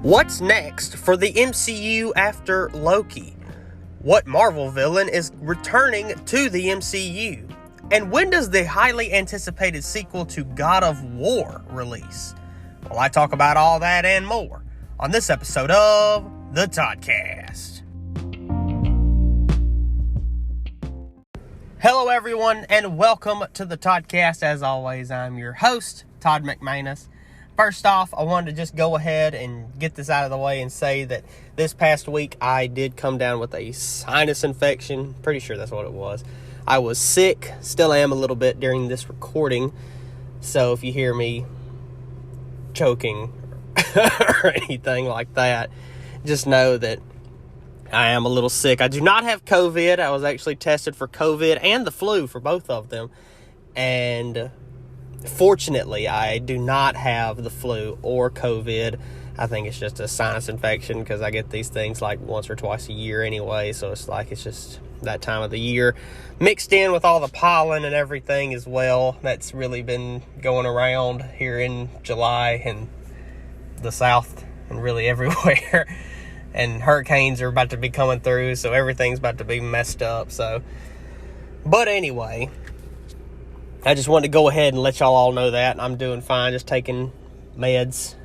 What's next for the MCU after Loki? What Marvel villain is returning to the MCU? And when does the highly anticipated sequel to God of War release? Well, I talk about all that and more on this episode of the Toddcast. Hello everyone, and welcome to the Toddcast. As always, I'm your host, Todd McManus. First off, I wanted to just go ahead and get this out of the way and say that this past week I did come down with a sinus infection. Pretty sure that's what it was. I was sick, still am a little bit during this recording. So if you hear me choking or anything like that, just know that I am a little sick. I do not have COVID. I was actually tested for COVID and the flu for both of them. And fortunately, I do not have the flu or COVID. I think it's just a sinus infection because I get these things like once or twice a year anyway. So it's just that time of the year mixed in with all the pollen and everything as well. That's really been going around here in July in the South and really everywhere. And hurricanes are about to be coming through, so everything's about to be messed up. But anyway, I just wanted to go ahead and let y'all all know that I'm doing fine, just taking meds,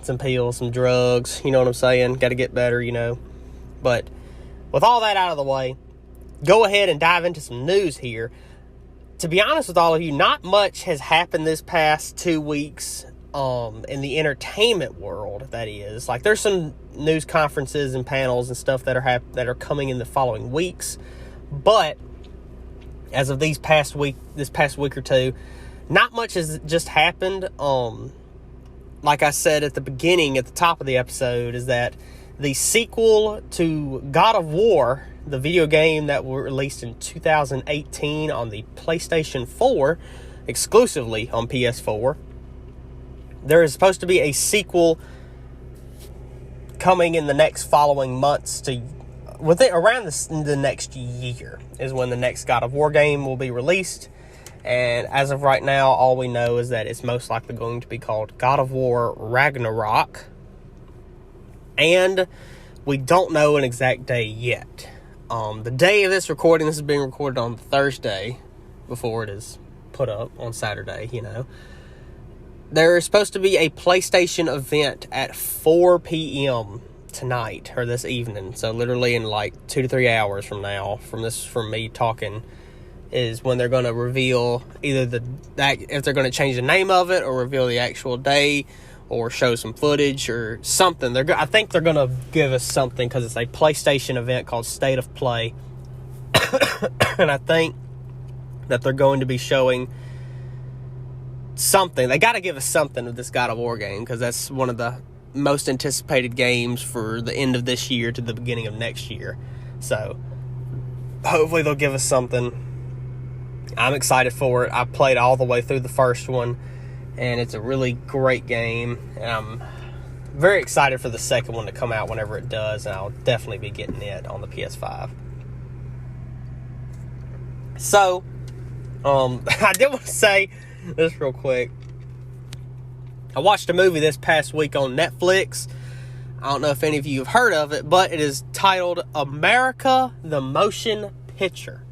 some pills, some drugs, you know what I'm saying? Got to get better, But with all that out of the way, go ahead and dive into some news here. To be honest with all of you, not much has happened this past 2 weeks in the entertainment world, that is. Like, there's some news conferences and panels and stuff that are coming in the following weeks, but as of this past week or two, not much has just happened. Like I said at the top of the episode, is that the sequel to God of War, the video game that was released in 2018 on the PlayStation 4, exclusively on PS4, there is supposed to be a sequel coming in the next following months around the next year is when the next God of War game will be released. And as of right now, all we know is that it's most likely going to be called God of War Ragnarok. And we don't know an exact day yet. The day of this recording, this is being recorded on Thursday before it is put up on Saturday, There is supposed to be a PlayStation event at 4 p.m. tonight, or this evening. So literally in like 2 to 3 hours from now, from me talking, is when they're going to reveal either if they're going to change the name of it or reveal the actual day or show some footage or something. I think they're going to give us something because it's a PlayStation event called State of Play. And I think that they're going to be showing something. They got to give us something with this God of War game because that's one of the most anticipated games for the end of this year to the beginning of next year. So hopefully they'll give us something. I'm excited for it. I played all the way through the first one, and it's a really great game. And I'm very excited for the second one to come out whenever it does, and I'll definitely be getting it on the PS5. So, I did want to say this real quick. I watched a movie this past week on Netflix. I don't know if any of you have heard of it, but it is titled America the Motion Picture.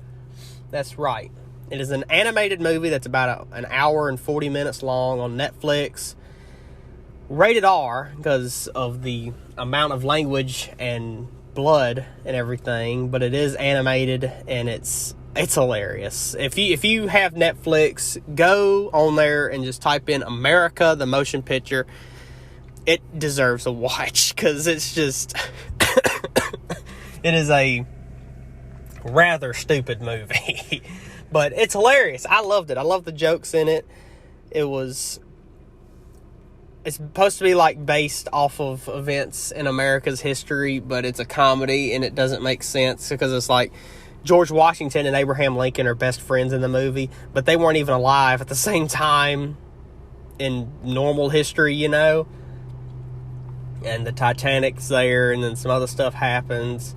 That's right. It is an animated movie that's about an hour and 40 minutes long on Netflix. Rated R because of the amount of language and blood and everything, but it is animated and it's hilarious. If you have Netflix, go on there and just type in America the Motion Picture. It deserves a watch because it's just it is a rather stupid movie. But it's hilarious. I loved it. I love the jokes in it. It's supposed to be like based off of events in America's history, but it's a comedy and it doesn't make sense because it's like George Washington and Abraham Lincoln are best friends in the movie, but they weren't even alive at the same time in normal history, And the Titanic's there, and then some other stuff happens.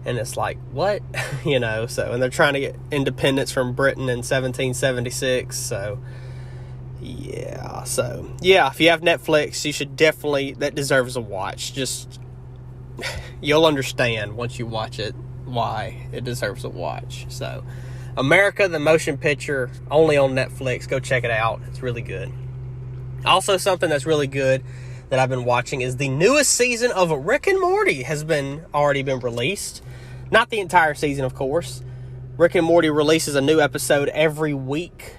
And it's like, what? So, and they're trying to get independence from Britain in 1776. So, Yeah, so, yeah, if you have Netflix, you should definitely, that deserves a watch. Just, you'll understand once you watch it why it deserves a watch. So, America, the motion picture, only on Netflix. Go check it out. It's really good. Also, something that's really good that I've been watching is the newest season of Rick and Morty has already been released. Not the entire season, of course. Rick and Morty releases a new episode every week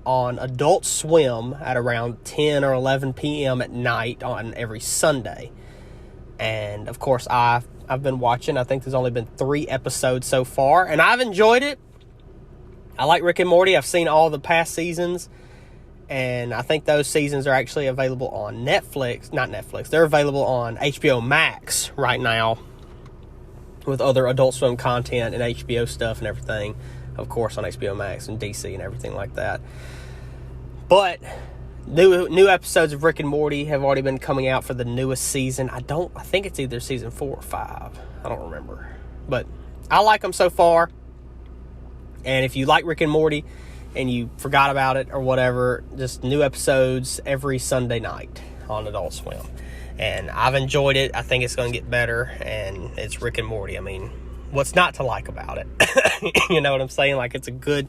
on Adult Swim at around 10 or 11 p.m. at night on every Sunday. And, of course, I've been watching. I think there's only been 3 episodes so far, and I've enjoyed it. I like Rick and Morty. I've seen all the past seasons, and I think those seasons are actually available on Netflix. Not Netflix. They're available on HBO Max right now with other Adult Swim content and HBO stuff and everything, of course, on HBO Max and DC and everything like that. But new episodes of Rick and Morty have already been coming out for the newest season. I think it's either season 4 or 5. I don't remember. But I like them so far. And if you like Rick and Morty and you forgot about it or whatever, just new episodes every Sunday night on Adult Swim. And I've enjoyed it. I think it's going to get better. And it's Rick and Morty. I mean, what's not to like about it? You know what I'm saying? Like, it's a good...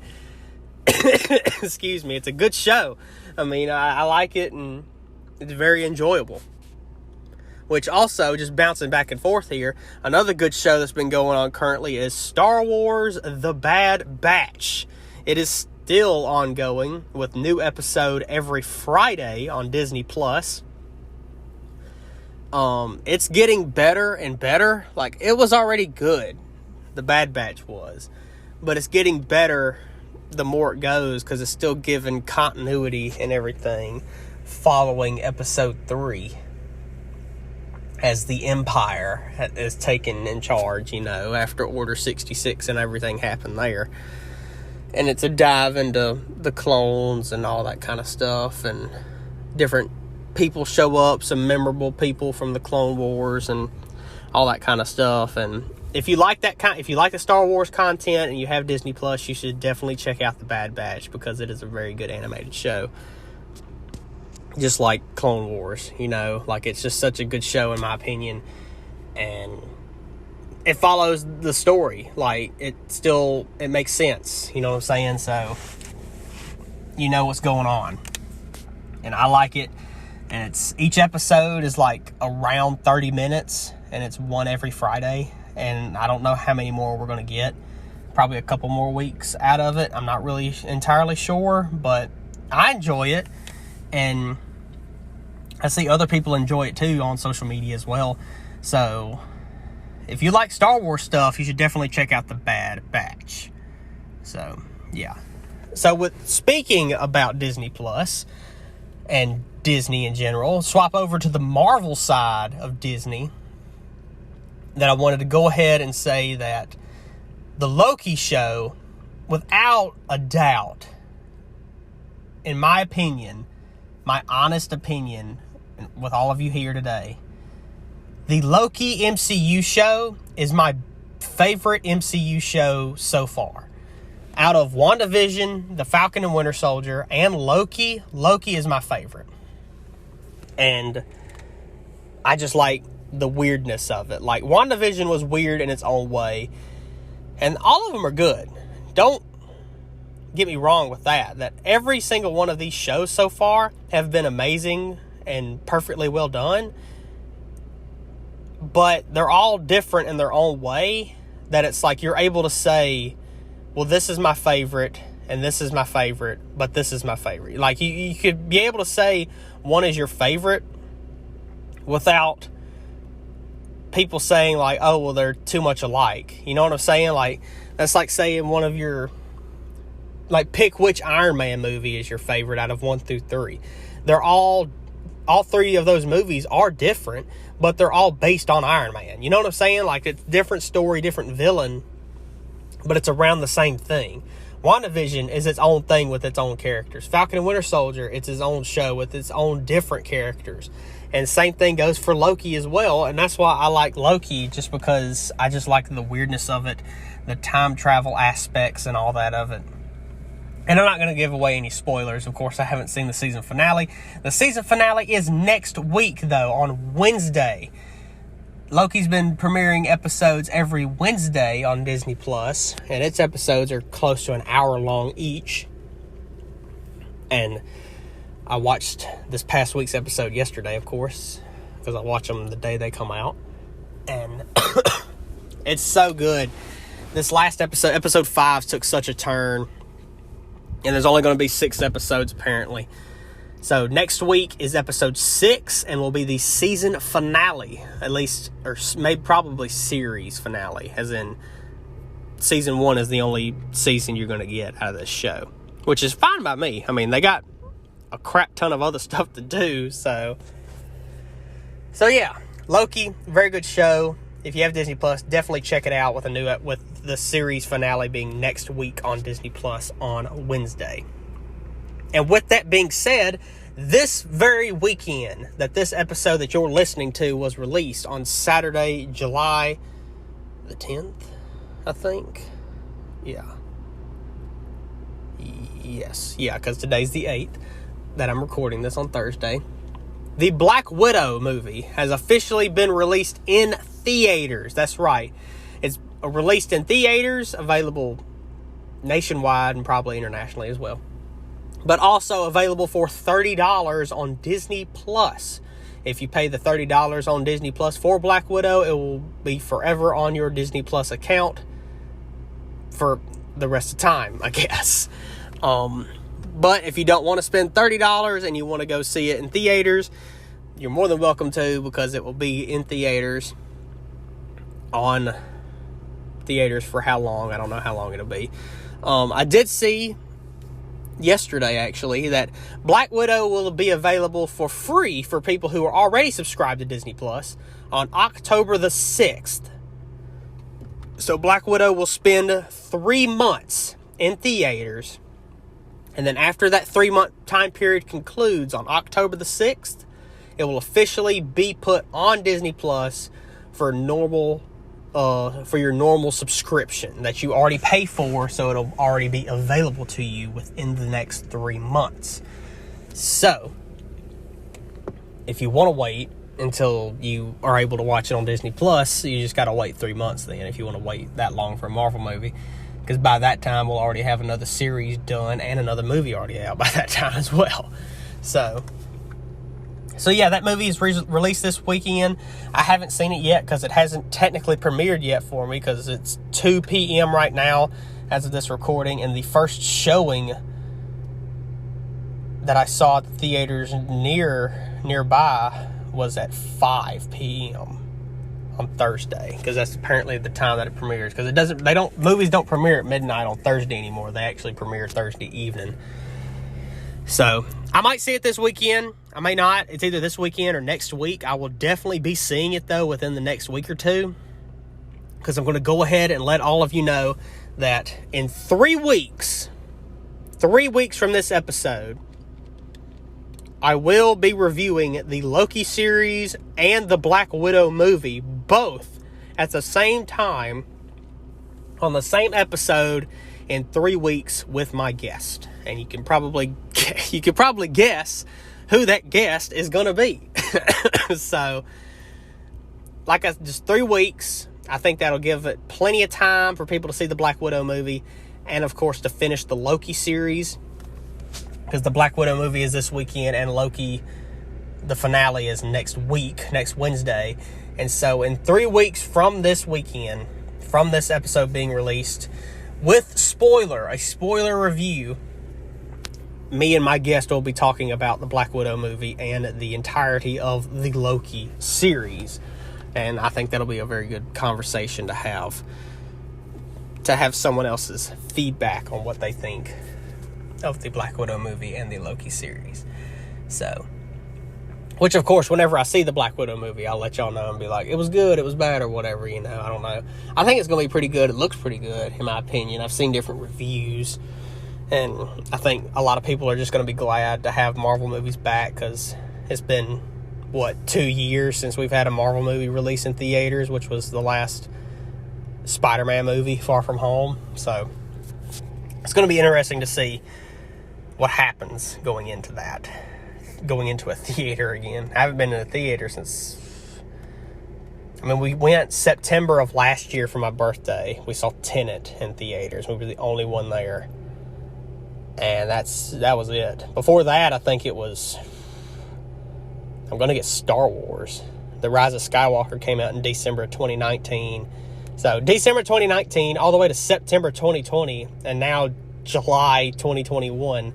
excuse me, it's a good show. I mean, I like it, and it's very enjoyable. Which also, just bouncing back and forth here, another good show that's been going on currently is Star Wars The Bad Batch. It is still ongoing with new episode every Friday on Disney+. It's getting better and better. Like, it was already good, The Bad Batch was. But it's getting better the more it goes, because it's still giving continuity and everything following episode 3 as the Empire is taken in charge, you know, after Order 66 and everything happened there. And it's a dive into the clones and all that kind of stuff, and different people show up, some memorable people from the Clone Wars and all that kind of stuff. And if you like if you like the Star Wars content and you have Disney Plus, you should definitely check out The Bad Batch, because it is a very good animated show. Just like Clone Wars, you know, like, it's just such a good show in my opinion, and it follows the story. Like, it makes sense, you know what I'm saying? So, you know what's going on, and I like it. And each episode is like around 30 minutes, and it's one every Friday. And I don't know how many more we're going to get. Probably a couple more weeks out of it. I'm not really entirely sure, but I enjoy it. And I see other people enjoy it too on social media as well. So if you like Star Wars stuff, you should definitely check out The Bad Batch. So, yeah. So speaking about Disney Plus and Disney in general, swap over to the Marvel side of Disney. That I wanted to go ahead and say that the Loki show, without a doubt, in my opinion, my honest opinion, with all of you here today, the Loki MCU show is my favorite MCU show so far. Out of WandaVision, The Falcon and Winter Soldier, and Loki is my favorite. And I just like the weirdness of it. Like, WandaVision was weird in its own way, and all of them are good. Don't get me wrong with that every single one of these shows so far have been amazing and perfectly well done, but they're all different in their own way, that it's like you're able to say, well, this is my favorite and this is my favorite, but this is my favorite. Like, you could be able to say one is your favorite without people saying, like, oh, well, they're too much alike. You know what I'm saying? Like, that's like saying one of your, like, pick which Iron Man movie is your favorite out of 1 through 3. They're all 3 of those movies are different, but they're all based on Iron Man. You know what I'm saying? Like, it's different story, different villain, but it's around the same thing. WandaVision is its own thing with its own characters. Falcon and Winter Soldier, it's his own show with its own different characters. And same thing goes for Loki as well. And that's why I like Loki, just because I just like the weirdness of it, the time travel aspects and all that of it. And I'm not going to give away any spoilers. Of course, I haven't seen the season finale. The season finale is next week, though, on Wednesday. Loki's been premiering episodes every Wednesday on Disney+, and its episodes are close to an hour long each. And I watched this past week's episode yesterday, of course, because I watch them the day they come out. And it's so good. This last episode, episode 5, took such a turn. And there's only going to be 6 episodes, apparently. So next week is episode 6, and will be the season finale, at least, or maybe probably series finale, as in season 1 is the only season you're going to get out of this show, which is fine by me. I mean, they got a crap ton of other stuff to do, so yeah, Loki, very good show. If you have Disney Plus, definitely check it out with the series finale being next week on Disney Plus on Wednesday. And with that being said, this very weekend that this episode that you're listening to was released on Saturday, July the 10th, I think. Yeah. Yes. Yeah, because today's the 8th that I'm recording this on Thursday. The Black Widow movie has officially been released in theaters. That's right. It's released in theaters, available nationwide and probably internationally as well. But also available for $30 on Disney Plus. If you pay the $30 on Disney Plus for Black Widow, it will be forever on your Disney Plus account for the rest of time, I guess. But if you don't want to spend $30 and you want to go see it in theaters, you're more than welcome to, because it will be in theaters on theaters for how long? I don't know how long it'll be. I did see yesterday, actually, that Black Widow will be available for free for people who are already subscribed to Disney Plus on October the 6th. So Black Widow will spend 3 months in theaters, and then after that 3-month time period concludes on October the 6th, it will officially be put on Disney Plus for your normal subscription that you already pay for, so it'll already be available to you within the next 3 months. So, if you want to wait until you are able to watch it on Disney Plus, you just got to wait 3 months then, if you want to wait that long for a Marvel movie, because by that time we'll already have another series done and another movie already out by that time as well. So yeah, that movie is released this weekend. I haven't seen it yet because it hasn't technically premiered yet for me, because it's 2 p.m. right now as of this recording, and the first showing that I saw at the theaters nearby was at 5 p.m. on Thursday, because that's apparently the time that it premieres, because movies don't premiere at midnight on Thursday anymore. They actually premiere Thursday evening. So I might see it this weekend. I may not. It's either this weekend or next week. I will definitely be seeing it, though, within the next week or two, because I'm going to go ahead and let all of you know that in 3 weeks from this episode, I will be reviewing the Loki series and the Black Widow movie, both at the same time on the same episode in 3 weeks with my guest. And you can probably guess who that guest is going to be. So, just 3 weeks. I think that'll give it plenty of time for people to see the Black Widow movie, and of course to finish the Loki series, because the Black Widow movie is this weekend and Loki, the finale, is next Wednesday. And so in 3 weeks from this weekend, from this episode being released, with a spoiler review, me and my guest will be talking about the Black Widow movie and the entirety of the Loki series. And I think that'll be a very good conversation to have someone else's feedback on what they think of the Black Widow movie and the Loki series. So, which of course, whenever I see the Black Widow movie, I'll let y'all know and be like, it was good, it was bad, or whatever, I don't know. I think it's going to be pretty good. It looks pretty good, in my opinion. I've seen different reviews, and I think a lot of people are just going to be glad to have Marvel movies back, because it's been, 2 years since we've had a Marvel movie release in theaters, which was the last Spider-Man movie, Far From Home. So it's going to be interesting to see what happens going into a theater again. I haven't been in a theater since, we went September of last year for my birthday. We saw Tenet in theaters. We were the only one there. And that was it. Before that, I think it was, I'm going to get Star Wars. The Rise of Skywalker came out in December of 2019. So December 2019 all the way to September 2020 and now July 2021.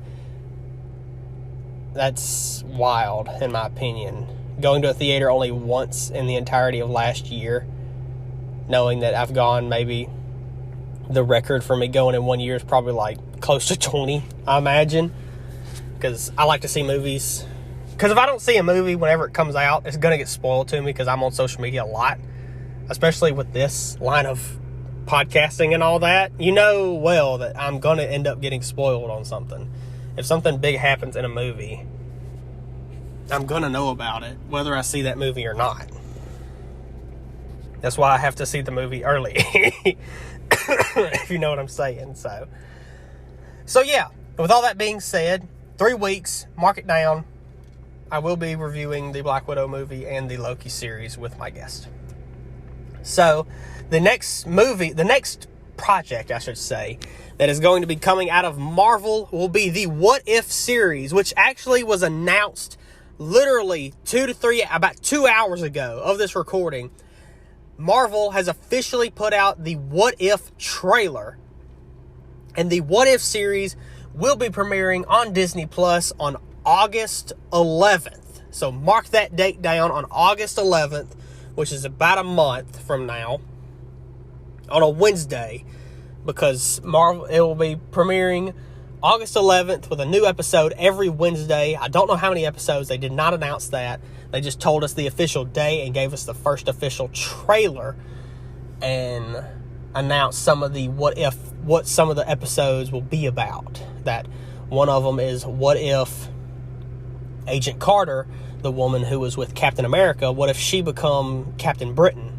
That's wild, in my opinion. Going to a theater only once in the entirety of last year, knowing that I've gone, maybe the record for me going in 1 year is probably like close to 20, I imagine. Because I like to see movies. Because if I don't see a movie whenever it comes out, it's going to get spoiled to me because I'm on social media a lot. Especially with this line of podcasting and all that. You know well that I'm going to end up getting spoiled on something. If something big happens in a movie, I'm going to know about it, whether I see that movie or not. That's why I have to see the movie early. If you know what I'm saying. So yeah, with all that being said, 3 weeks, mark it down. I will be reviewing the Black Widow movie and the Loki series with my guest. So, the next project, I should say, that is going to be coming out of Marvel will be the What If series, which actually was announced literally about 2 hours ago of this recording. Marvel has officially put out the What If trailer. And the What If series will be premiering on Disney Plus on August 11th. So mark that date down on August 11th, which is about a month from now, on a Wednesday, because it will be premiering August 11th with a new episode every Wednesday. I don't know how many episodes. They did not announce that. They just told us the official day and gave us the first official trailer and announced some of the what some of the episodes will be about. That one of them is what if Agent Carter, the woman who was with Captain America, what if she become Captain Britain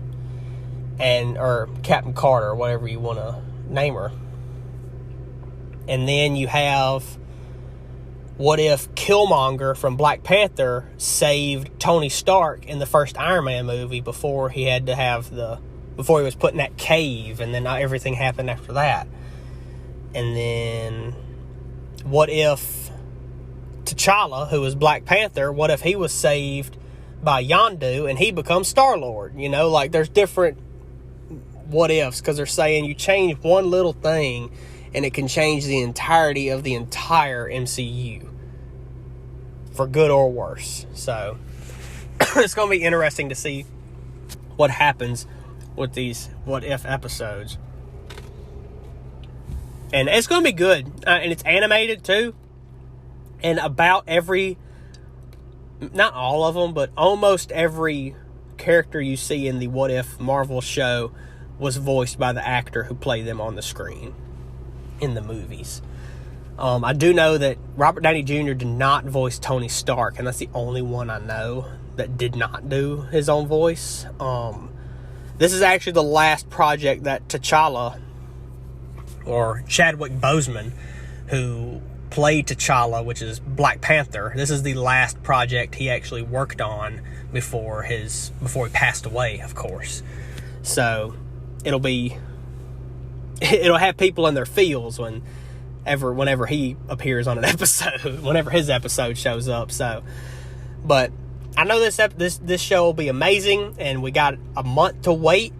or Captain Carter, whatever you want to name her. And then you have what if Killmonger from Black Panther saved Tony Stark in the first Iron Man movie before he was put in that cave, and then everything happened after that. And then what if T'Challa, who was Black Panther, what if he was saved by Yondu and he becomes Star-Lord? There's different what ifs, because they're saying you change one little thing and it can change the entirety of the entire MCU, for good or worse. So it's going to be interesting to see what happens with these what if episodes. And it's going to be good. And it's animated too. And about not all of them, but almost every character you see in the What If Marvel show was voiced by the actor who played them on the screen in the movies. I do know that Robert Downey Jr. did not voice Tony Stark, and that's the only one I know that did not do his own voice. This is actually the last project that T'Challa, or Chadwick Boseman, who played T'Challa, which is Black Panther, this is the last project he actually worked on before he passed away, of course. So it'll have people in their feels whenever he appears on an episode, whenever his episode shows up. So, but I know this show will be amazing, and we got a month to wait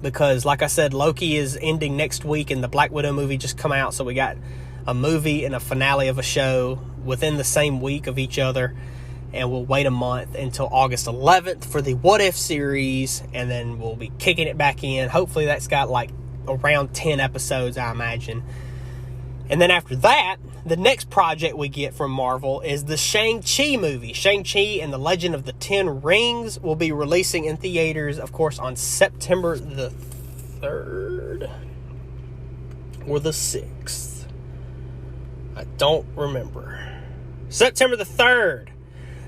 because, like I said, Loki is ending next week, and the Black Widow movie just come out, so we got a movie and a finale of a show within the same week of each other, and we'll wait a month until August 11th for the What If series, and then we'll be kicking it back in. Hopefully that's got like around 10 episodes, I imagine. And then after that, the next project we get from Marvel is the Shang-Chi movie. Shang-Chi and the Legend of the Ten Rings will be releasing in theaters, of course, on September the 3rd or the 6th. I don't remember. September the 3rd.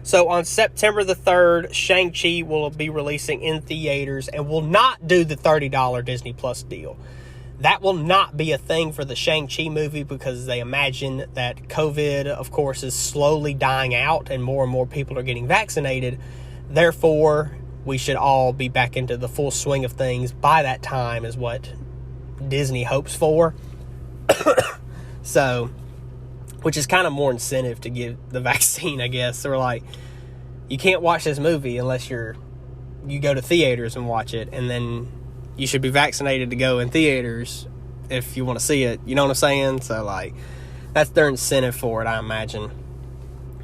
So on September the 3rd, Shang-Chi will be releasing in theaters and will not do the $30 Disney Plus deal. That will not be a thing for the Shang-Chi movie because they imagine that COVID, of course, is slowly dying out and more people are getting vaccinated. Therefore, we should all be back into the full swing of things by that time is what Disney hopes for. So, which is kind of more incentive to give the vaccine, I guess. They're like, you can't watch this movie unless you go to theaters and watch it, and then you should be vaccinated to go in theaters if you want to see it. You know what I'm saying? So, like, that's their incentive for it, I imagine.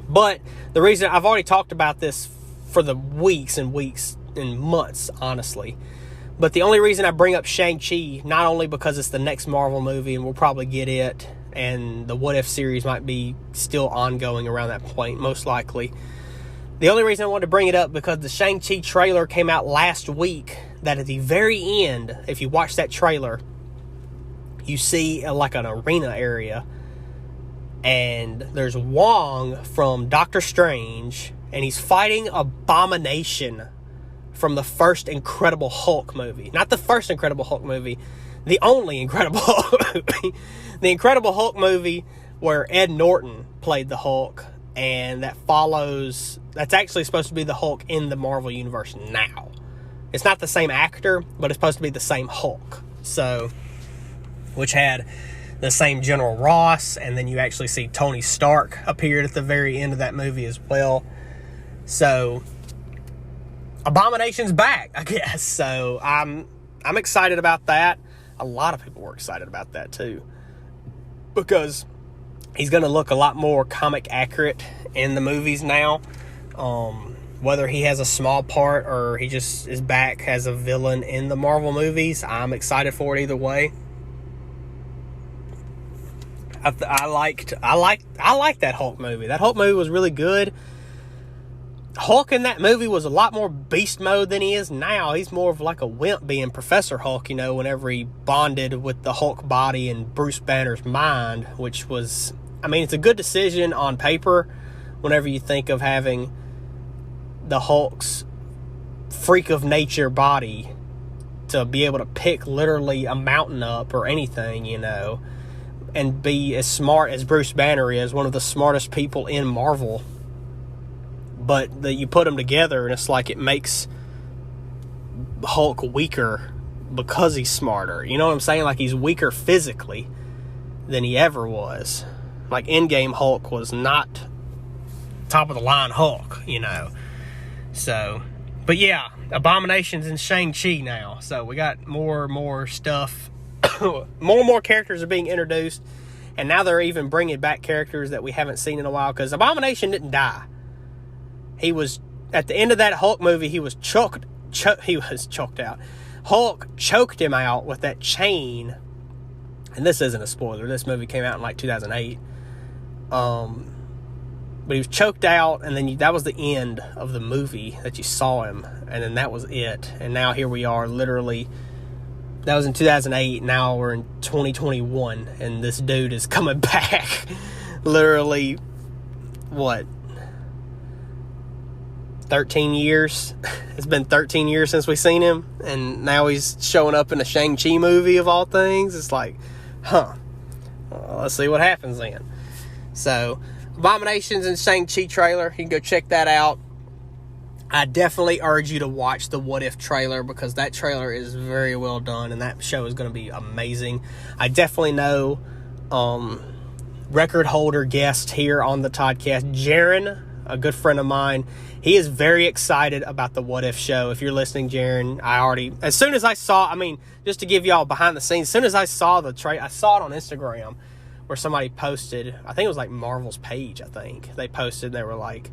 But the reason I've already talked about this for the weeks and months, honestly. But the only reason I bring up Shang-Chi, not only because it's the next Marvel movie and we'll probably get it, and the What If series might be still ongoing around that point, most likely. The only reason I wanted to bring it up because the Shang-Chi trailer came out last week, that at the very end, if you watch that trailer, you see like an arena area, and there's Wong from Doctor Strange, and he's fighting Abomination from the first Incredible Hulk movie. Not the first Incredible Hulk movie, the only Incredible Hulk movie. The Incredible Hulk movie where Ed Norton played the Hulk, and that's actually supposed to be the Hulk in the Marvel Universe now. It's not the same actor, but it's supposed to be the same Hulk. So, which had the same General Ross, and then you actually see Tony Stark appeared at the very end of that movie as well. So, Abomination's back, I guess. So, I'm excited about that. A lot of people were excited about that too, because he's going to look a lot more comic accurate in the movies now. Whether he has a small part or he just is back as a villain in the Marvel movies, I'm excited for it either way. I like that Hulk movie. That Hulk movie was really good. Hulk in that movie was a lot more beast mode than he is now. He's more of like a wimp being Professor Hulk, whenever he bonded with the Hulk body and Bruce Banner's mind, which was, it's a good decision on paper whenever you think of having the Hulk's freak of nature body to be able to pick literally a mountain up or anything, and be as smart as Bruce Banner is, one of the smartest people in Marvel. But you put them together, and it's like it makes Hulk weaker because he's smarter. You know what I'm saying? Like, he's weaker physically than he ever was. Like, Endgame Hulk was not top-of-the-line Hulk, So, but yeah, Abomination's in Shang-Chi now. So, we got more stuff. more characters are being introduced. And now they're even bringing back characters that we haven't seen in a while. Because Abomination didn't die. He was, at the end of that Hulk movie, he was choked out. Hulk choked him out with that chain. And this isn't a spoiler. This movie came out in like 2008. But he was choked out, and then that was the end of the movie that you saw him. And then that was it. And now here we are, literally. That was in 2008. Now we're in 2021. And this dude is coming back. Literally, what? 13 years. It's been 13 years since we've seen him, and now he's showing up in a Shang-Chi movie of all things. It's like, let's see what happens then. So, Abominations and Shang-Chi trailer, you can go check that out. I definitely urge you to watch the What If trailer, because that trailer is very well done, and that show is going to be amazing. I definitely know record holder guest here on the Toddcast, Jaron, a good friend of mine. He is very excited about the What If show. If you're listening, Jaron, as soon as I saw, just to give y'all behind the scenes, as soon as I saw the trailer, I saw it on Instagram where somebody posted, I think it was like Marvel's page, They posted, they were like,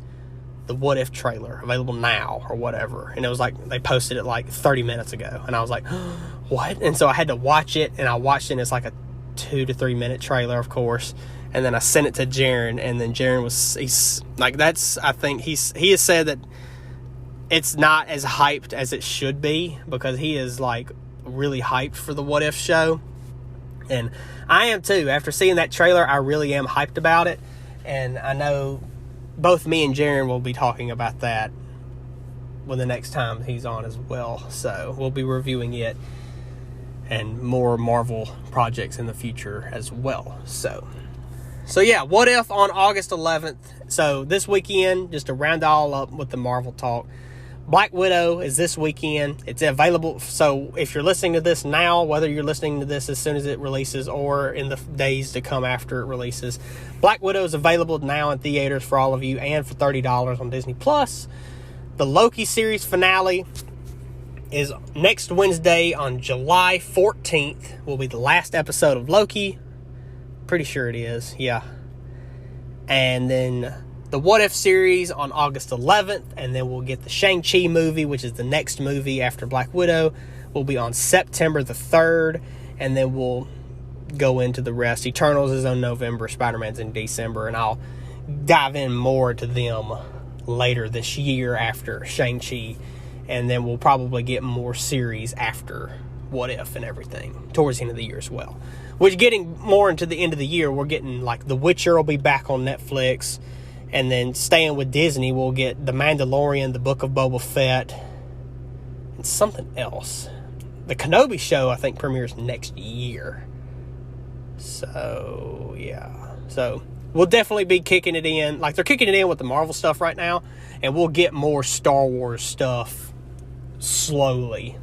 the What If trailer available now or whatever. And it was like, they posted it like 30 minutes ago. And I was like, what? And so I had to watch it, and I watched it, and it's like a 2 to 3 minute trailer, of course. And then I sent it to Jaron, and then Jaron he's like, he has said that it's not as hyped as it should be, because he is like really hyped for the What If show. And I am too. After seeing that trailer, I really am hyped about it. And I know both me and Jaron will be talking about that when the next time he's on as well. So we'll be reviewing it. and more Marvel projects in the future as well. So yeah, What If on August 11th. So this weekend, just to round it all up with the Marvel talk, Black Widow is this weekend. It's available. So if you're listening to this now, whether you're listening to this as soon as it releases or in the days to come after it releases, Black Widow is available now in theaters for all of you and for $30 on Disney+. The Loki series finale is next Wednesday on July 14th. Will be the last episode of Loki. Pretty sure it is, yeah. And then the What If series on August 11th, and then we'll get the Shang-Chi movie, which is the next movie after Black Widow, will be on September the 3rd, and then we'll go into the rest. Eternals is on November, Spider-Man's in December, and I'll dive in more to them later this year after Shang-Chi, and then we'll probably get more series after What If and everything towards the end of the year as well. Which, getting more into the end of the year, we're getting, like, The Witcher will be back on Netflix. And then staying with Disney, we'll get The Mandalorian, The Book of Boba Fett, and something else. The Kenobi show, I think, premieres next year. So, yeah. So, we'll definitely be kicking it in. Like, they're kicking it in with the Marvel stuff right now. And we'll get more Star Wars stuff slowly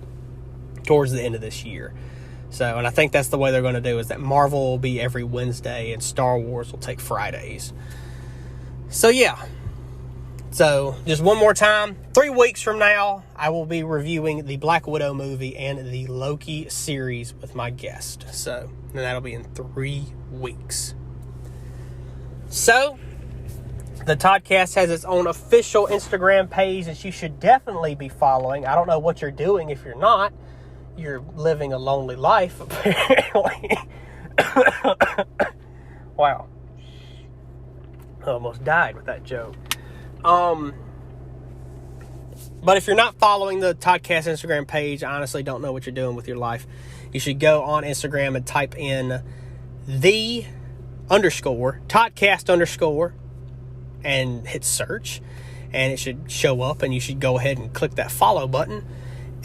towards the end of this year. So, and I think that's the way they're going to do, is that Marvel will be every Wednesday and Star Wars will take Fridays. So, yeah. So, just one more time, 3 weeks from now, I will be reviewing the Black Widow movie and the Loki series with my guest. So, and that'll be in 3 weeks. So, the Toddcast has its own official Instagram page that you should definitely be following. I don't know what you're doing if you're not. You're living a lonely life, apparently. Wow. I almost died with that joke. But if you're not following the Toddcast Instagram page, I honestly don't know what you're doing with your life. You should go on Instagram and type in Toddcast_, and hit search, and it should show up, and you should go ahead and click that follow button.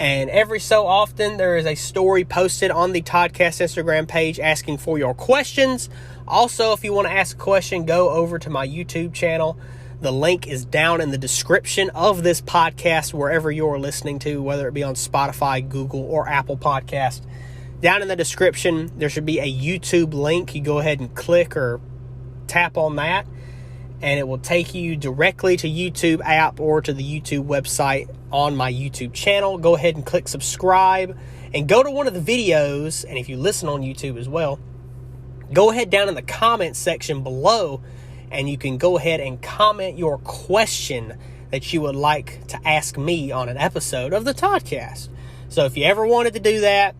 And every so often, there is a story posted on the Toddcast Instagram page asking for your questions. Also, if you want to ask a question, go over to my YouTube channel. The link is down in the description of this podcast, wherever you're listening to, whether it be on Spotify, Google, or Apple Podcast. Down in the description, there should be a YouTube link. You go ahead and click or tap on that, and it will take you directly to YouTube app or to the YouTube website on my YouTube channel. Go ahead and click subscribe and go to one of the videos. And if you listen on YouTube as well, go ahead down in the comment section below, and you can go ahead and comment your question that you would like to ask me on an episode of the Toddcast. So if you ever wanted to do that,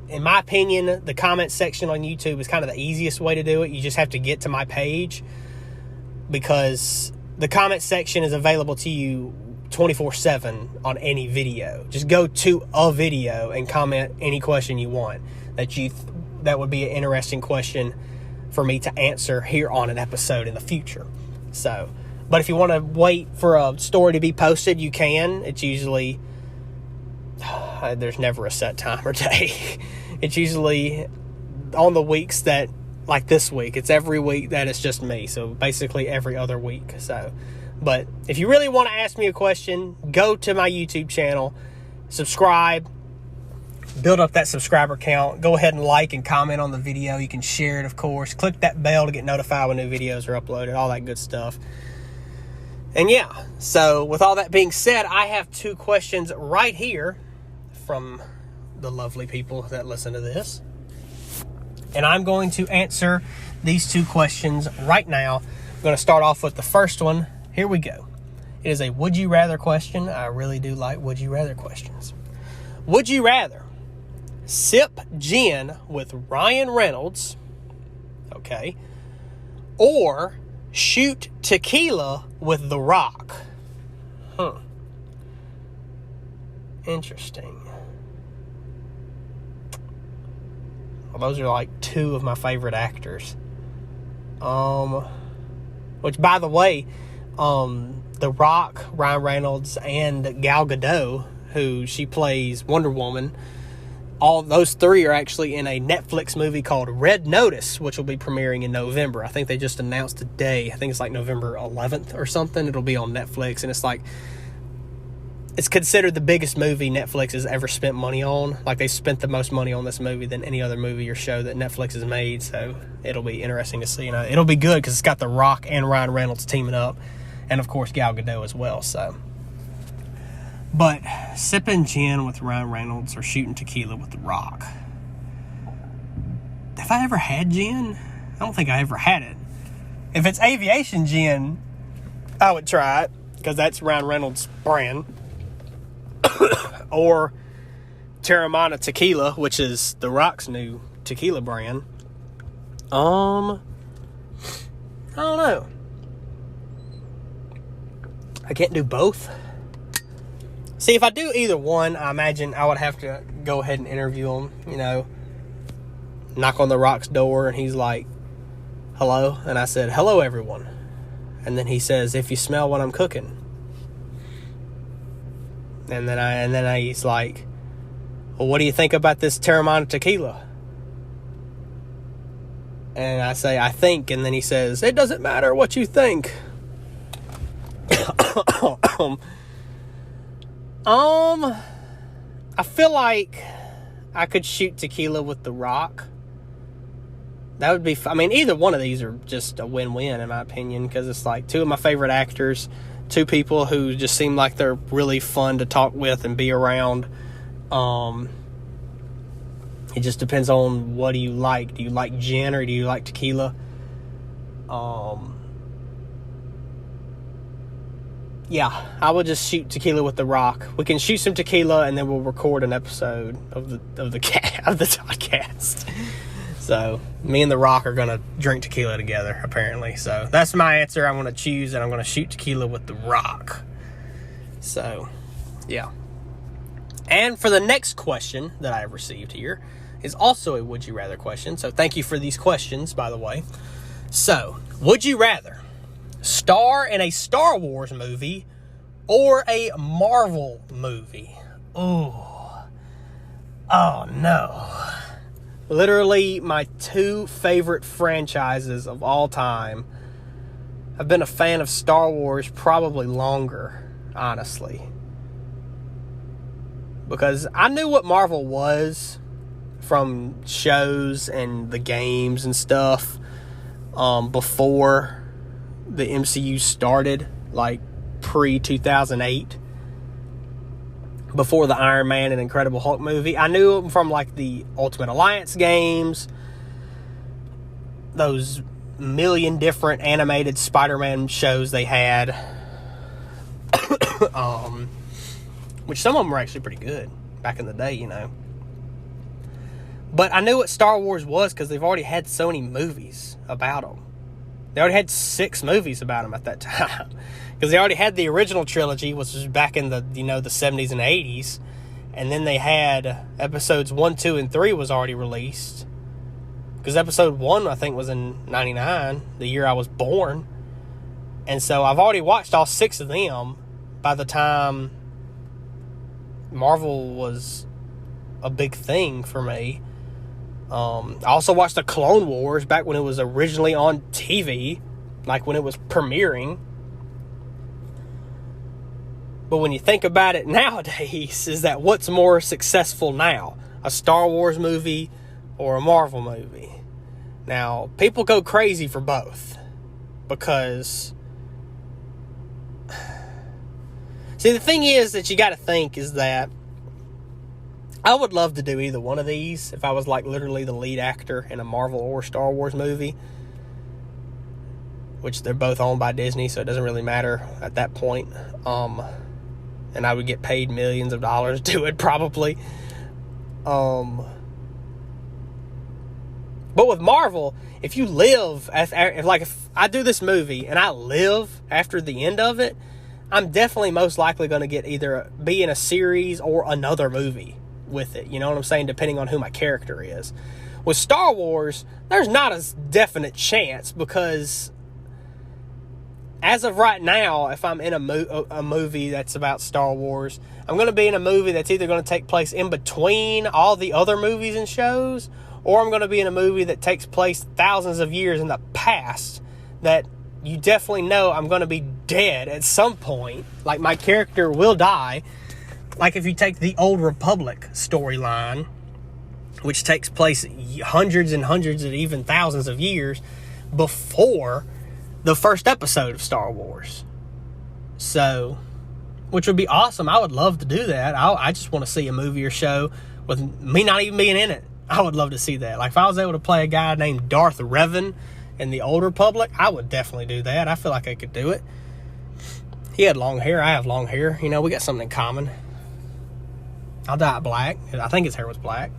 in my opinion, the comment section on YouTube is kind of the easiest way to do it. You just have to get to my page, because the comment section is available to you 24/7 on any video. Just go to a video and comment any question you want that would be an interesting question for me to answer here on an episode in the future. So, but if you want to wait for a story to be posted, you can. It's usually, there's never a set time or day. It's usually on the weeks that, like this week, it's every week that it's just me. So basically every other week. So, but if you really want to ask me a question, go to my YouTube channel, subscribe, build up that subscriber count. Go ahead and like and comment on the video. You can share it, of course. Click that bell to get notified when new videos are uploaded, all that good stuff. And yeah, so with all that being said, I have 2 questions right here from the lovely people that listen to this. And I'm going to answer these 2 questions right now. I'm going to start off with the first one. Here we go. It is a would you rather question. I really do like would you rather questions. Would you rather sip gin with Ryan Reynolds, okay, or shoot tequila with The Rock? Interesting. Well, those are like 2 of my favorite actors. Which, by the way, The Rock, Ryan Reynolds, and Gal Gadot, who she plays Wonder Woman, all those three are actually in a Netflix movie called Red Notice, which will be premiering in November. I think they just announced today. I think it's like November 11th or something. It'll be on Netflix, and it's considered the biggest movie Netflix has ever spent money on. Like, they spent the most money on this movie than any other movie or show that Netflix has made, so it'll be interesting to see. It'll be good because it's got The Rock and Ryan Reynolds teaming up, and of course Gal Gadot as well, so... But sipping gin with Ryan Reynolds or shooting tequila with The Rock. Have I ever had gin? I don't think I ever had it. If it's aviation gin, I would try it, because that's Ryan Reynolds' brand. Or Terramana Tequila, which is The Rock's new tequila brand. I don't know. I can't do both. See, if I do either one, I imagine I would have to go ahead and interview him, knock on The Rock's door, and he's like, hello? And I said, hello, everyone. And then he says, if you smell what I'm cooking. And then he's like, well, what do you think about this Terramana Tequila? And I say, I think, and then he says, it doesn't matter what you think. I feel like I could shoot tequila with The Rock. That would be... either one of these are just a win-win, in my opinion, because it's like two of my favorite actors, two people who just seem like they're really fun to talk with and be around. It just depends on what do you like. Do you like gin or do you like tequila? Yeah, I will just shoot tequila with The Rock. We can shoot some tequila and then we'll record an episode of the Toddcast. So me and The Rock are gonna drink tequila together, apparently. So that's my answer. I'm gonna choose, and I'm gonna shoot tequila with The Rock. So, yeah. And for the next question that I have received here is also a would you rather question. So thank you for these questions, by the way. So, would you rather star in a Star Wars movie or a Marvel movie? Oh no. Literally my two favorite franchises of all time. I've been a fan of Star Wars probably longer, honestly. Because I knew what Marvel was from shows and the games and stuff before the MCU started, like pre-2008. Before the Iron Man and Incredible Hulk movie. I knew them from like the Ultimate Alliance games, those million different animated Spider-Man shows they had, which some of them were actually pretty good back in the day, But I knew what Star Wars was because they've already had so many movies about them. They already had 6 movies about them at that time. Because they already had the original trilogy, which was back in the, the 70s and 80s. And then they had episodes 1, 2, and 3 was already released. Because episode 1, I think, was in 99, the year I was born. And so I've already watched all 6 of them by the time Marvel was a big thing for me. I also watched the Clone Wars back when it was originally on TV, like when it was premiering. But when you think about it nowadays, is that what's more successful now? A Star Wars movie or a Marvel movie? Now, people go crazy for both. Because... See, the thing is that you got to think is that I would love to do either one of these if I was like literally the lead actor in a Marvel or Star Wars movie. Which they're both owned by Disney, so it doesn't really matter at that point. And I would get paid millions of dollars to do it, probably. But with Marvel, if you live, if I do this movie and I live after the end of it, I'm definitely most likely going to get either be in a series or another movie with it. You know what I'm saying? Depending on who my character is. With Star Wars, there's not a definite chance because as of right now, if I'm in a movie that's about Star Wars, I'm going to be in a movie that's either going to take place in between all the other movies and shows, or I'm going to be in a movie that takes place thousands of years in the past that you definitely know I'm going to be dead at some point. Like, my character will die. Like, if you take the Old Republic storyline, which takes place hundreds and hundreds and even thousands of years before the first episode of Star Wars. So, which would be awesome. I would love to do that. I just want to see a movie or show with me not even being in it. I would love to see that. Like, if I was able to play a guy named Darth Revan in the Old Republic, I would definitely do that. I feel like I could do it. He had long hair. I have long hair. You know, we got something in common. I'll dye it black. I think his hair was black.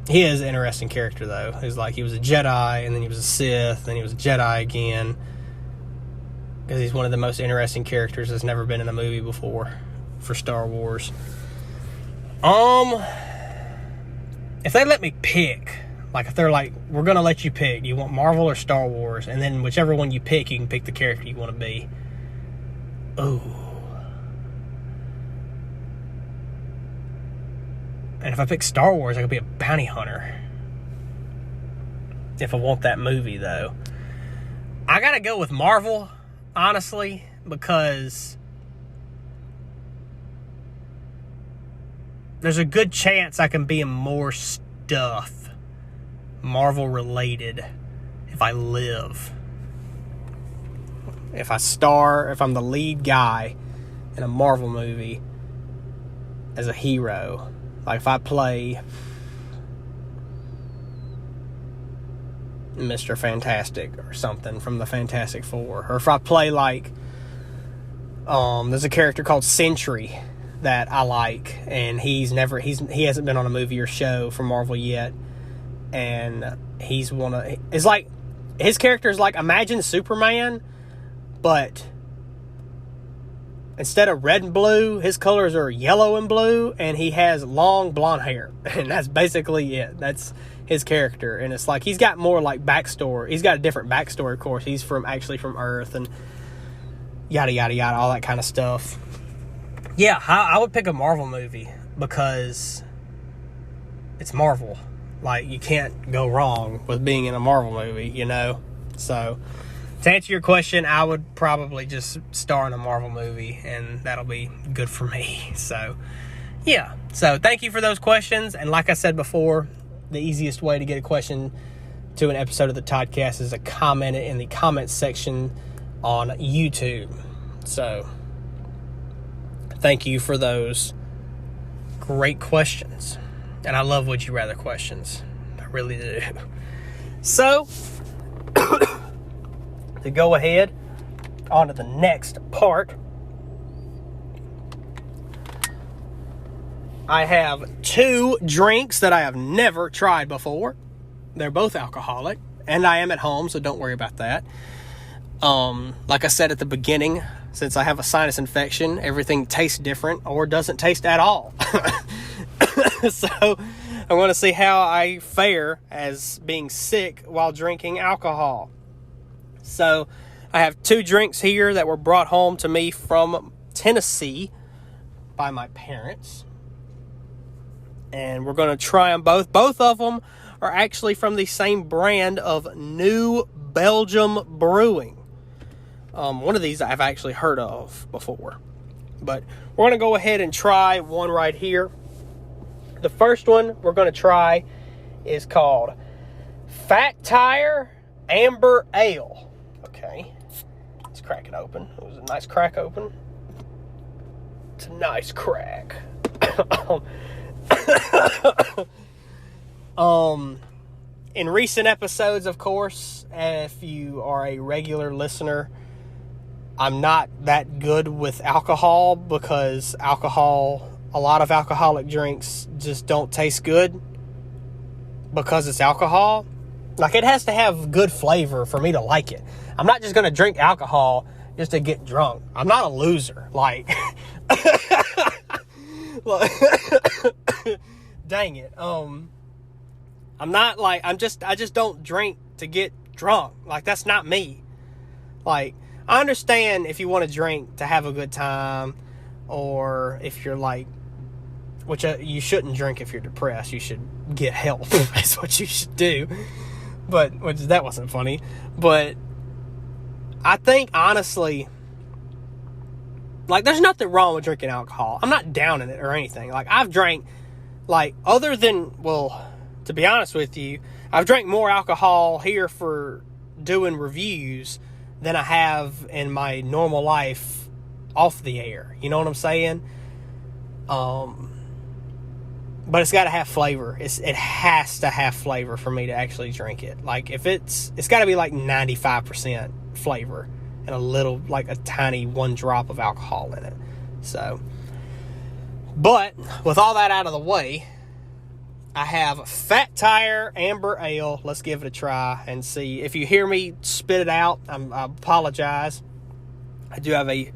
He is an interesting character, though. He's like, he was a Jedi, and then he was a Sith, then he was a Jedi again. Because he's one of the most interesting characters that's never been in a movie before for Star Wars. If they let me pick, like, if they're like, we're going to let you pick, you want Marvel or Star Wars, and then whichever one you pick, you can pick the character you want to be. Ooh. And if I pick Star Wars, I could be a bounty hunter. If I want that movie, though. I gotta go with Marvel, honestly, because there's a good chance I can be in more stuff Marvel-related if I live. If I'm the lead guy in a Marvel movie as a hero. Like, if I play Mr. Fantastic or something from the Fantastic Four, or if I play, like, there's a character called Sentry that I like, and he hasn't been on a movie or show for Marvel yet, and his character is like, imagine Superman, but instead of red and blue, his colors are yellow and blue, and he has long blonde hair. And that's basically it. That's his character. And it's like, he's got more like backstory. He's got a different backstory, of course. He's actually from Earth and yada, yada, yada, all that kind of stuff. Yeah, I would pick a Marvel movie because it's Marvel. Like, you can't go wrong with being in a Marvel movie, you know? So, to answer your question, I would probably just star in a Marvel movie, and that'll be good for me. So, yeah. So, thank you for those questions. And like I said before, the easiest way to get a question to an episode of the Toddcast is to comment it in the comments section on YouTube. So, thank you for those great questions. And I love Would You Rather questions. I really do. So, to go ahead on to the next part, I have 2 drinks that I have never tried before. They're both alcoholic, and I am at home, so don't worry about that. Like I said at the beginning, since I have a sinus infection, everything tastes different or doesn't taste at all. So I want to see how I fare as being sick while drinking alcohol. So I have 2 drinks here that were brought home to me from Tennessee by my parents. And we're going to try them both. Both of them are actually from the same brand of New Belgium Brewing. One of these I've actually heard of before. But we're going to go ahead and try one right here. The first one we're going to try is called Fat Tire Amber Ale. Okay. Let's crack it open. It was a nice crack open. It's a nice crack. In recent episodes, of course, if you are a regular listener, I'm not that good with alcohol because a lot of alcoholic drinks just don't taste good because it's alcohol. Like, it has to have good flavor for me to like it. I'm not just going to drink alcohol just to get drunk. I'm not a loser. Like, dang it. I just don't drink to get drunk. Like, that's not me. Like, I understand if you want to drink to have a good time, or if you're like, which you shouldn't drink if you're depressed. You should get help. That's what you should do. But, which that wasn't funny. But I think, honestly, like, there's nothing wrong with drinking alcohol. I'm not downing it or anything. Like, I've drank, like, other than, well, to be honest with you, I've drank more alcohol here for doing reviews than I have in my normal life off the air. You know what I'm saying? But it's got to have flavor. It has to have flavor for me to actually drink it. Like, if it's got to be like 95% flavor and a little, like a tiny one drop of alcohol in it. So, but with all that out of the way, I have Fat Tire Amber Ale. Let's give it a try and see. If you hear me spit it out, I apologize. I do have a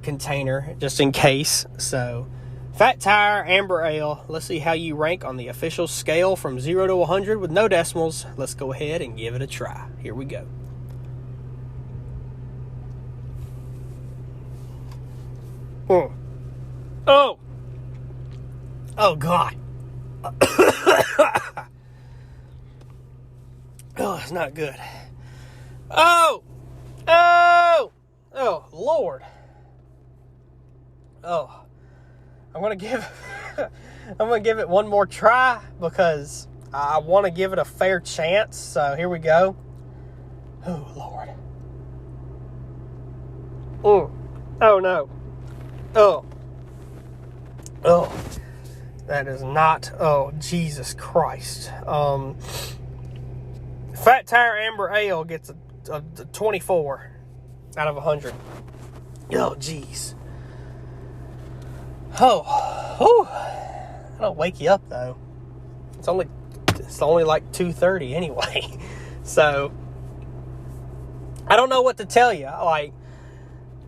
container just in case. So, Fat Tire Amber Ale. Let's see how you rank on the official scale from 0 to 100 with no decimals. Let's go ahead and give it a try. Here we go. Oh, God. Oh, it's not good. Oh, Lord. Oh, I'm gonna give it one more try because I want to give it a fair chance. So here we go. Oh, Lord. Oh no. Oh, that is not, oh, Jesus Christ. Fat Tire Amber Ale gets a 24 out of 100. Oh, jeez. That'll wake you up, though. It's only like 2:30 anyway. So, I don't know what to tell you. Like,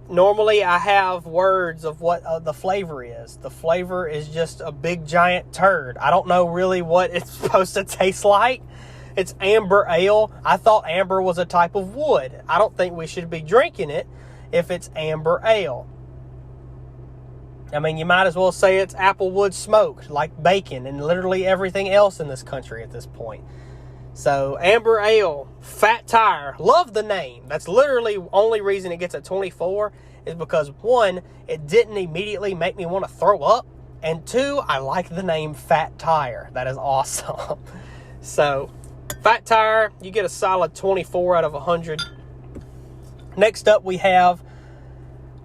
normally I have words of what the flavor is. The flavor is just a big giant turd. I don't know really what it's supposed to taste like. It's amber ale. I thought amber was a type of wood. I don't think we should be drinking it if it's amber ale. I mean, you might as well say it's applewood smoked, like bacon and literally everything else in this country at this point. So, Amber Ale, Fat Tire, love the name. That's literally the only reason it gets a 24 is because, one, it didn't immediately make me want to throw up, and two, I like the name Fat Tire. That is awesome. So, Fat Tire, you get a solid 24 out of 100. Next up, we have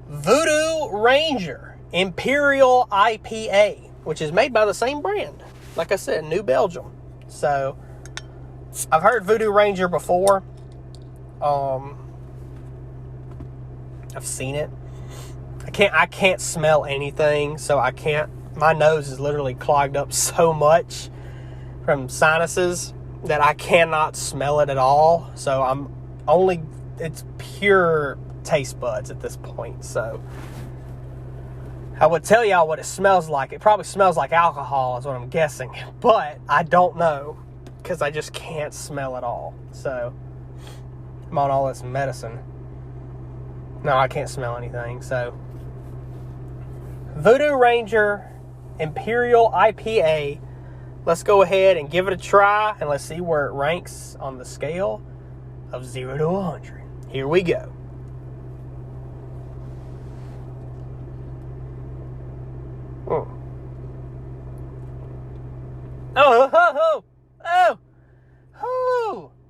Voodoo Ranger Imperial IPA, which is made by the same brand. Like I said, New Belgium. So, I've heard Voodoo Ranger before. I've seen it. I can't smell anything, so I can't. My nose is literally clogged up so much from sinuses that I cannot smell it at all. So it's pure taste buds at this point. So I would tell y'all what it smells like. It probably smells like alcohol is what I'm guessing, but I don't know, because I just can't smell it all. So, I'm on all this medicine. No, I can't smell anything. So, Voodoo Ranger Imperial IPA. Let's go ahead and give it a try, and let's see where it ranks on the scale of 0 to 100. Here we go.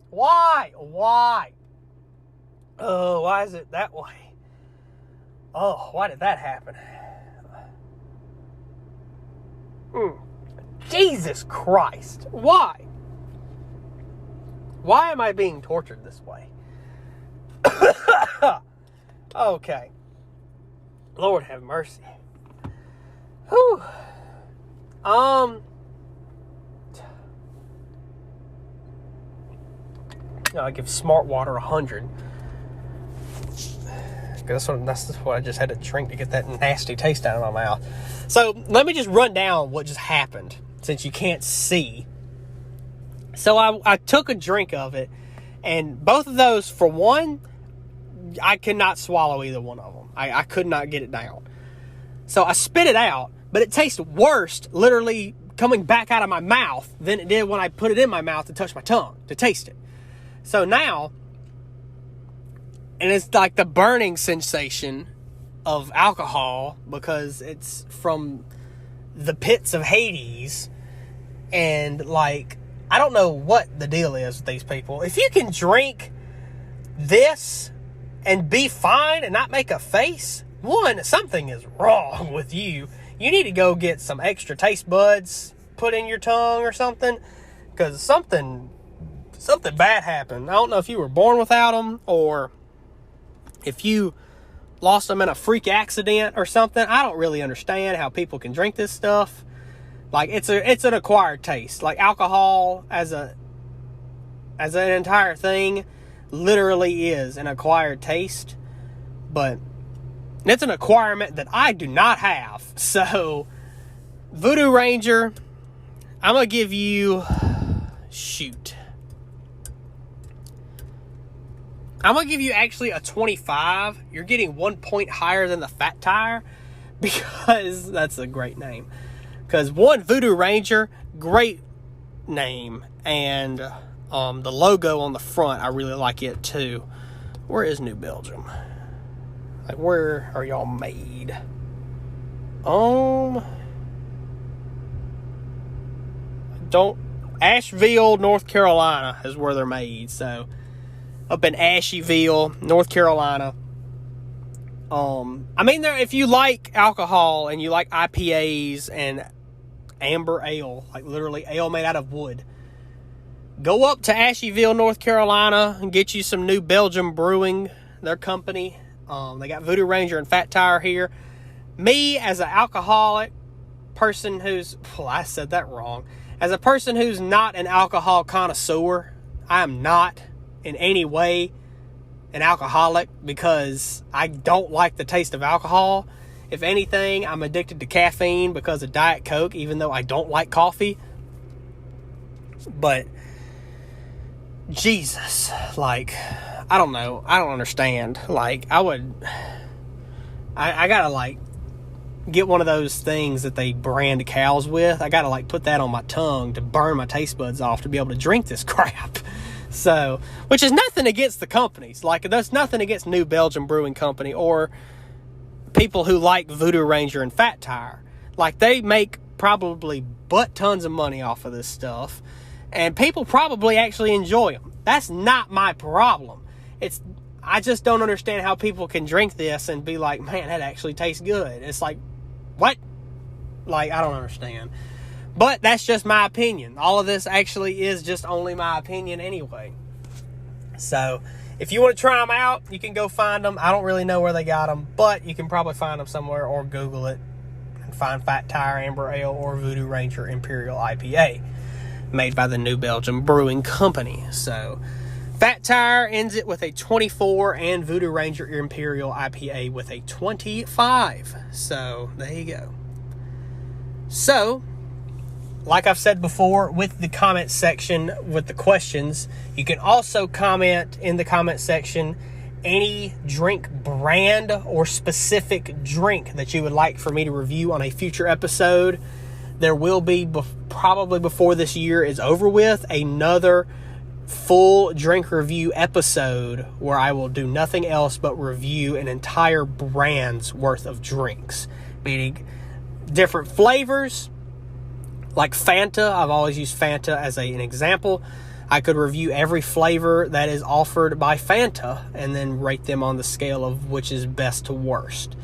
Why? Oh, why is it that way? Oh, why did that happen? Jesus Christ. Why? Why am I being tortured this way? Okay. Lord have mercy. Whew. I give Smart Water 100. That's what I just had to drink to get that nasty taste out of my mouth. So, let me just run down what just happened, since you can't see. So, I took a drink of it, and both of those, for one, I could not swallow either one of them. I could not get it down. So I spit it out, but it tastes worse literally coming back out of my mouth than it did when I put it in my mouth to touch my tongue to taste it. So now, and it's like the burning sensation of alcohol because it's from the pits of Hades. And like, I don't know what the deal is with these people. If you can drink this and be fine and not make a face, one, something is wrong with you. You need to go get some extra taste buds put in your tongue or something, because something bad happened. I don't know if you were born without them or if you lost them in a freak accident or something. I don't really understand how people can drink this stuff. Like, it's an acquired taste. Like, alcohol as an entire thing literally is an acquired taste, but it's an acquirement that I do not have. So, Voodoo Ranger, I'm going to give you, I'm going to give you actually a 25. You're getting 1 point higher than the Fat Tire because that's a great name. Because one, Voodoo Ranger, great name. And the logo on the front, I really like it too. Where is New Belgium? Like, where are y'all made? Asheville, North Carolina is where they're made. So, up in Asheville, North Carolina. I mean, if you like alcohol and you like IPAs and amber ale, like literally ale made out of wood, go up to Asheville, North Carolina and get you some New Belgium Brewing, their company. They got Voodoo Ranger and Fat Tire here. Me, as an alcoholic person I said that wrong. As a person who's not an alcohol connoisseur, I am not in any way an alcoholic because I don't like the taste of alcohol. If anything, I'm addicted to caffeine because of Diet Coke, even though I don't like coffee. But, Jesus, like, I don't know. I don't understand. Like, I gotta, like, get one of those things that they brand cows with. I gotta, like, put that on my tongue to burn my taste buds off to be able to drink this crap. So, which is nothing against the companies. Like, there's nothing against New Belgium Brewing Company or people who like Voodoo Ranger and Fat Tire. Like, they make probably butt tons of money off of this stuff. And people probably actually enjoy them. That's not my problem. I just don't understand how people can drink this and be like, man, that actually tastes good. It's like, what? Like, I don't understand. But that's just my opinion. All of this actually is just only my opinion anyway. So, if you want to try them out, you can go find them. I don't really know where they got them, but you can probably find them somewhere or Google it and find Fat Tire Amber Ale or Voodoo Ranger Imperial IPA made by the New Belgium Brewing Company. So, Fat Tire ends it with a 24 and Voodoo Ranger Imperial IPA with a 25. So, there you go. So, like I've said before, with the comment section, with the questions, you can also comment in the comment section any drink brand or specific drink that you would like for me to review on a future episode. There will be, probably before this year is over with, another full drink review episode where I will do nothing else but review an entire brand's worth of drinks, meaning different flavors. Like Fanta, I've always used Fanta as an example. I could review every flavor that is offered by Fanta and then rate them on the scale of which is best to worst.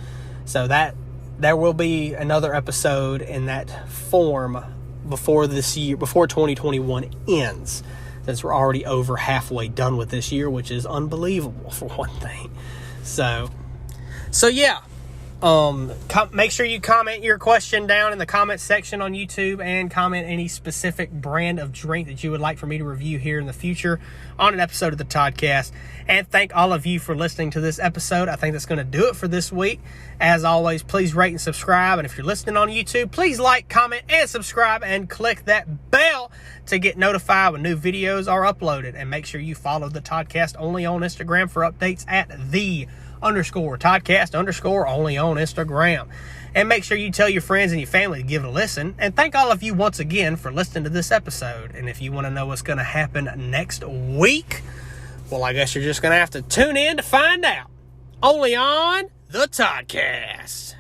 So that there will be another episode in that form before this year, before 2021 ends, since we're already over halfway done with this year, which is unbelievable for one thing. So yeah. Make sure you comment your question down in the comment section on YouTube and comment any specific brand of drink that you would like for me to review here in the future on an episode of the Toddcast. And thank all of you for listening to this episode. I think that's going to do it for this week. As always, please rate and subscribe. And if you're listening on YouTube, please like, comment, and subscribe and click that bell to get notified when new videos are uploaded. And make sure you follow the Toddcast only on Instagram for updates at _Toddcast_ only on Instagram. And make sure you tell your friends and your family to give it a listen. And thank all of you once again for listening to this episode. And if you want to know what's going to happen next week, well, I guess you're just going to have to tune in to find out. Only on the Toddcast.